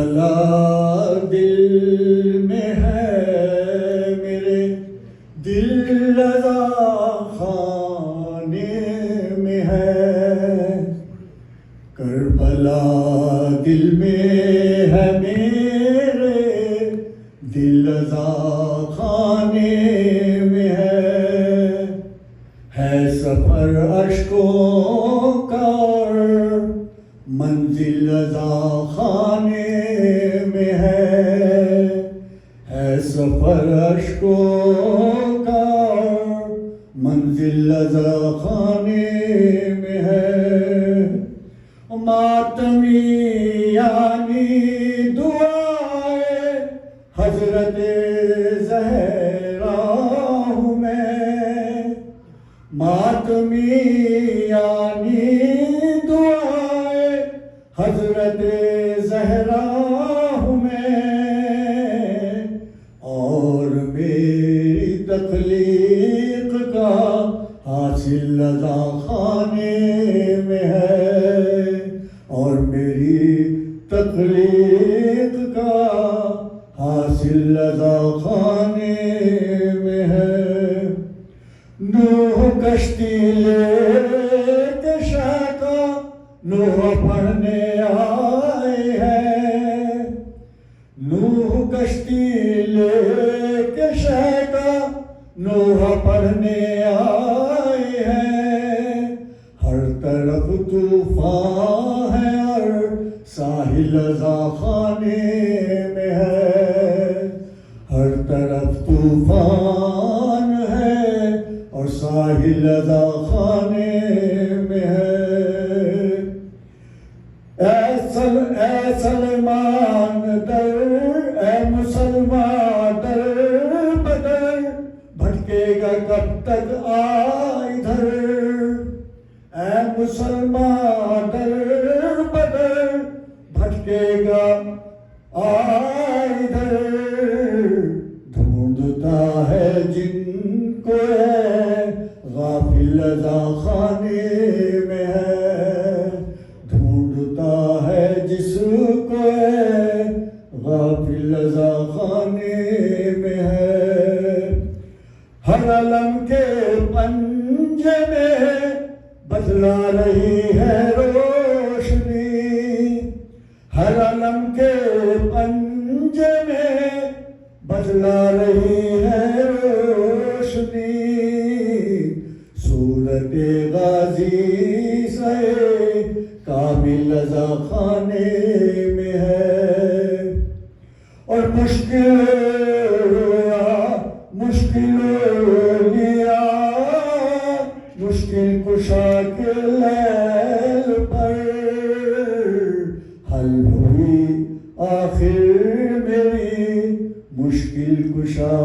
کربلا دل میں ہے میرے، دل رضا خانے میں ہے، کربلا دل میں ہے میرے، دل رضا خانے میں ہے سفر اشکوں کا اور منزل رضا خانے میں ہے سفر اشکوں کا اور منزل رضا خانے میں ہے، ماتمی یعنی دعائے حضرت زہرا ہوں میں، ماتمی یعنی دعائے حضرت زہرا ہوں میں، اور میری تخلیق کا حاصل رضا خانے میں ہے، اور میری تخلیق کا حاصل رضا خانے میں ہے، نوح کشتی لے کے شہکا نوح پڑھنے آئے ہیں، نوح کشتی لے کے شہکا نوح پڑھنے آئے ہیں، ہر طرف طوفان ہے اور ساحل رضا خانے میں ہے، ہر طرف طوفان ہے اور ساحل رضا خانے میں ہے، اے سلمان در، اے مسلمان در بدر، بھٹکے گا کب تک آ ادھر، اے مسلمان در بدر، بھٹکے گا آ ادھر، ڈھونڈتا ہے جن کو ہے غافل رضا خانے میں ہے، ڈھونڈتا ہے جس کو ہے غافل رضا خانے میں ہے، ہر علم کے پنجے میں بدلا رہی ہے روشنی، ہر علم کے پنجے میں بدلا رہی ہے روشنی، صورت غازی سے کامل رضا خانے میں ہے، اور مشکل رویا مشکل لیا مشکل کشا کے لیل پر، حل ہوئی آخر میری مشکل کشا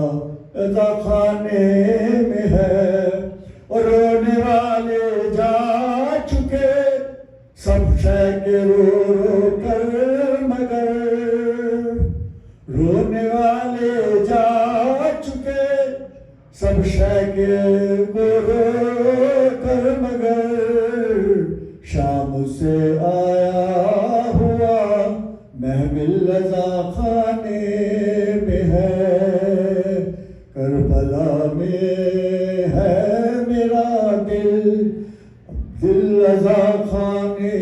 رضا خانے میں ہے، اور رونے والے جا چکے سب شے کے رو رو کر، مگر رونے والے جا چکے سب شے کے رو رو کر، مگر شام سے آیا ہوا محمل رضا خانے میں ہے، کربلا میں ہے میرا دل، دل رضا خانے